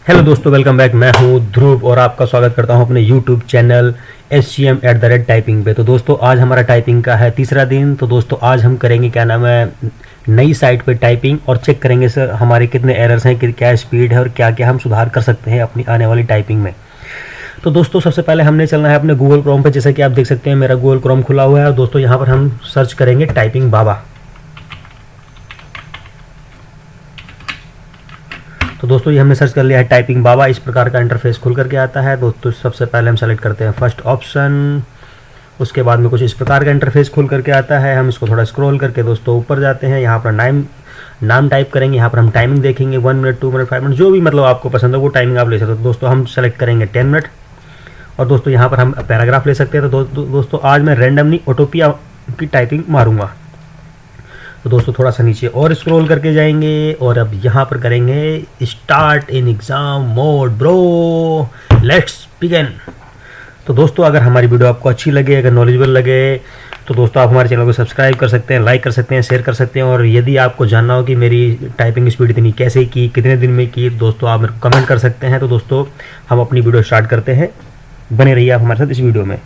Hello दोस्तों, welcome back. मैं हूं ध्रुव और आपका स्वागत करता हूं अपने यूट्यूब चैनल SCM@टाइपिंग पे। तो दोस्तों आज हमारा टाइपिंग का है तीसरा दिन। तो दोस्तों आज हम करेंगे क्या नाम है, नई साइट पे टाइपिंग और चेक करेंगे सर हमारे कितने एरर्स हैं, क्या स्पीड है और क्या क्या हम सुधार कर सकते हैं अपनी आने वाली टाइपिंग में। तो दोस्तों सबसे पहले हमने चलना है अपने गूगल क्रोम पे। जैसे कि आप देख सकते हैं मेरा गूगल क्रोम खुला हुआ है और दोस्तों यहाँ पर हम सर्च करेंगे टाइपिंग बाबा। तो दोस्तों ये हमने सर्च कर लिया है टाइपिंग बाबा। इस प्रकार का इंटरफेस खुल करके आता है। दोस्तों सबसे पहले हम सेलेक्ट करते हैं फर्स्ट ऑप्शन। उसके बाद में कुछ इस प्रकार का इंटरफेस खुल करके आता है। हम इसको थोड़ा स्क्रॉल करके दोस्तों ऊपर जाते हैं। यहाँ पर नाम टाइप करेंगे। यहाँ पर हम टाइमिंग देखेंगे 1 मिनट, 2 मिनट, 5 मिनट, जो भी मतलब आपको पसंद है वो टाइमिंग आप ले सकते हो। तो दोस्तों हम सेलेक्ट करेंगे 10 मिनट। और दोस्तों यहाँ पर हम पैराग्राफ ले सकते हैं। तो दोस्तों आज मैं रैंडमली ओटोपिया की टाइपिंग मारूंगा। तो दोस्तों थोड़ा सा नीचे और स्क्रॉल करके जाएंगे और अब यहाँ पर करेंगे start in exam mode bro, let's begin. तो दोस्तों अगर हमारी वीडियो आपको अच्छी लगे, अगर नॉलेजेबल लगे, तो दोस्तों आप हमारे चैनल को सब्सक्राइब कर सकते हैं, लाइक कर सकते हैं, शेयर कर सकते हैं। और यदि आपको जानना हो कि मेरी टाइपिंग स्पीड इतनी कैसे की, कितने दिन में की, दोस्तों आप मेरे को कमेंट कर सकते हैं। तो दोस्तों हम अपनी वीडियो स्टार्ट करते हैं। बने रहिए आप हमारे साथ इस वीडियो में।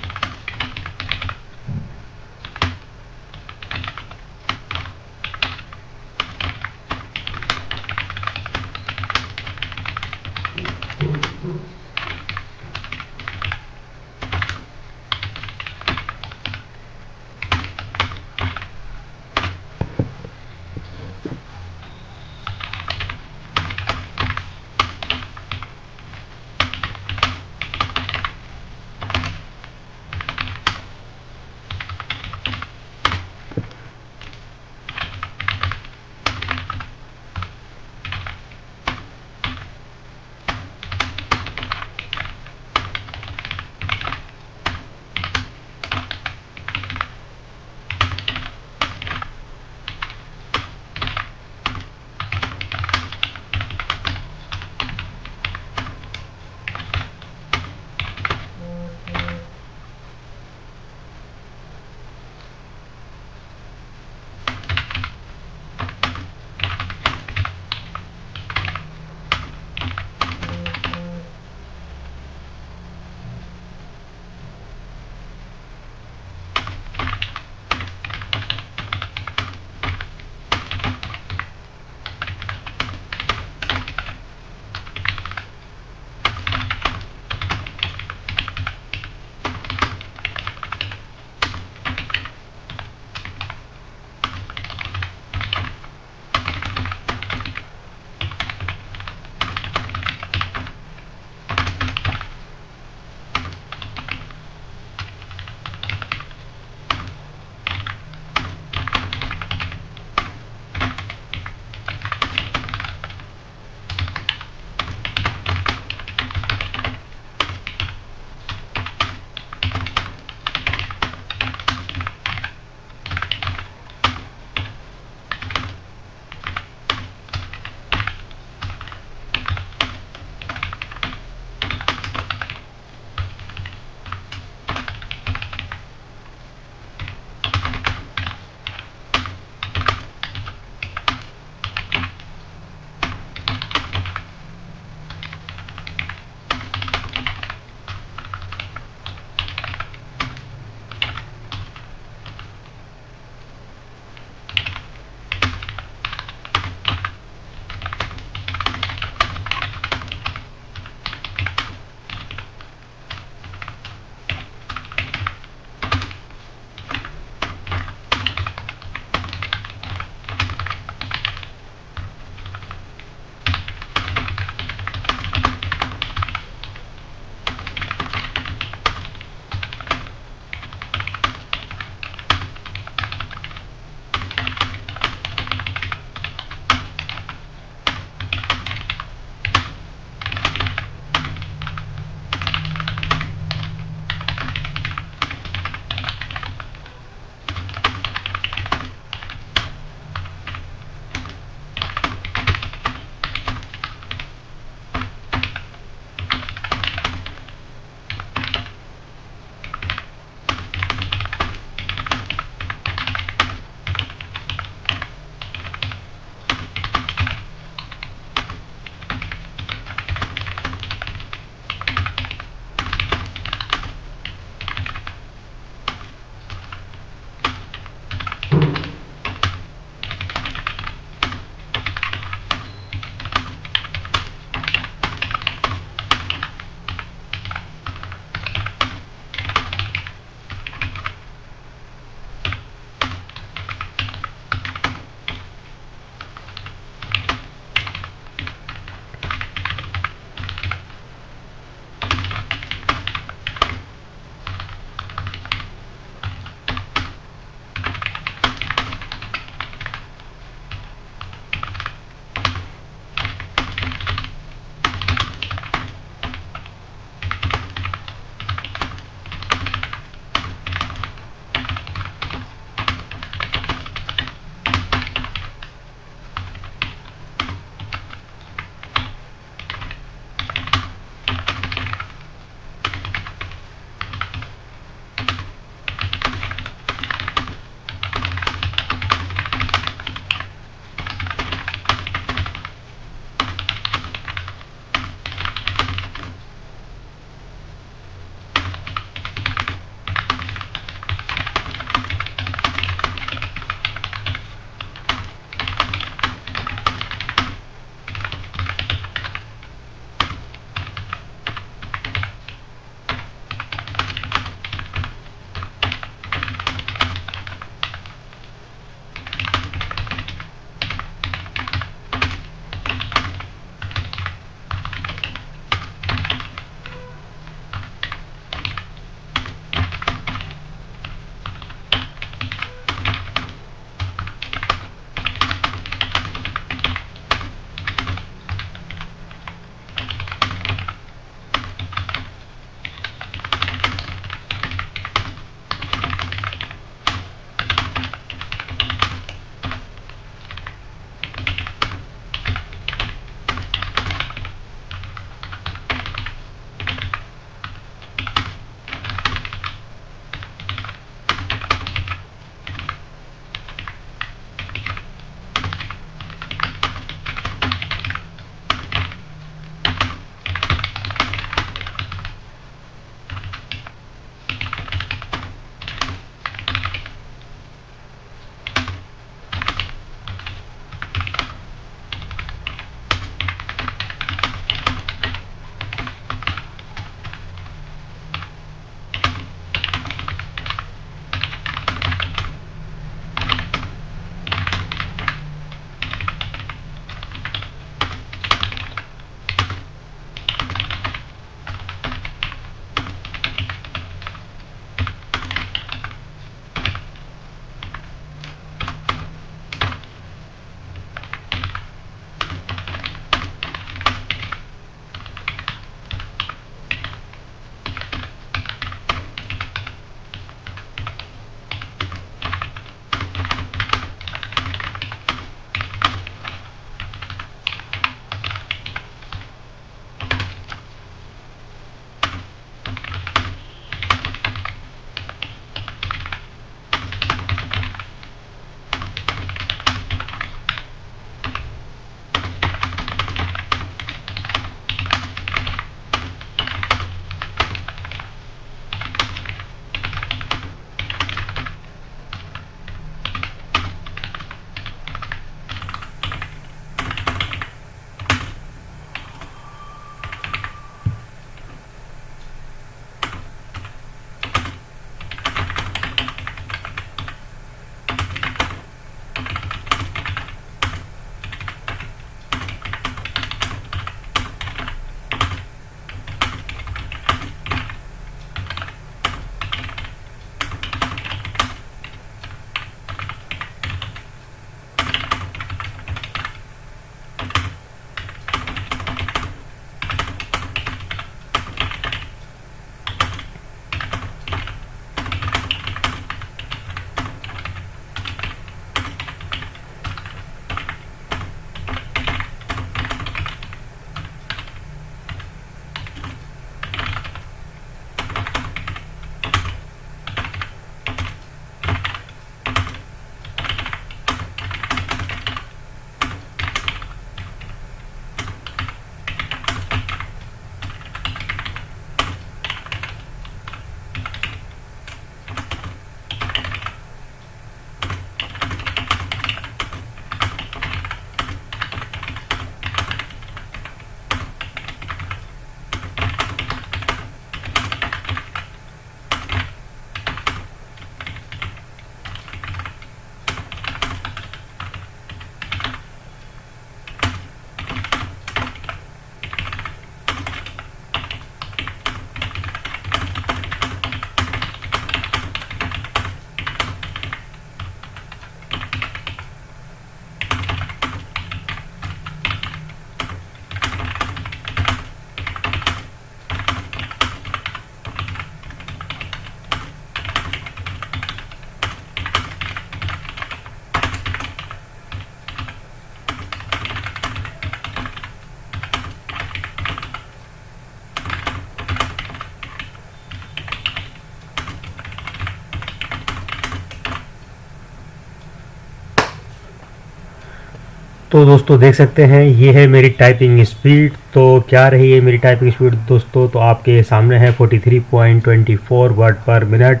तो दोस्तों देख सकते हैं ये है मेरी टाइपिंग स्पीड। तो क्या रही है मेरी टाइपिंग स्पीड दोस्तों, तो आपके सामने है 43.24 वर्ड पर मिनट।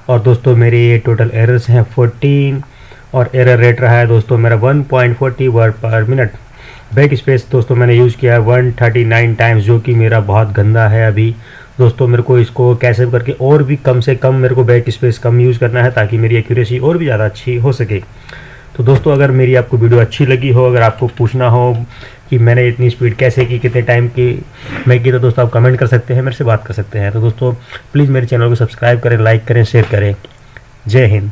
और दोस्तों मेरे ये टोटल एरर्स हैं 14 और एरर रेट रहा है दोस्तों मेरा 1.40 वर्ड पर मिनट। बैक स्पेस दोस्तों मैंने यूज़ किया है 139 टाइम्स, जो कि मेरा बहुत गंदा है। अभी दोस्तों मेरे को इसको कैसे करके और भी कम से कम मेरे को बैक स्पेस कम यूज़ करना है, ताकि मेरी एक्यूरेसी और भी ज़्यादा अच्छी हो सके। तो दोस्तों अगर मेरी आपको वीडियो अच्छी लगी हो, अगर आपको पूछना हो कि मैंने इतनी स्पीड कैसे की, कितने टाइम की मैं की, तो दोस्तों आप कमेंट कर सकते हैं, मेरे से बात कर सकते हैं। तो दोस्तों प्लीज़ मेरे चैनल को सब्सक्राइब करें, लाइक करें, शेयर करें। जय हिंद।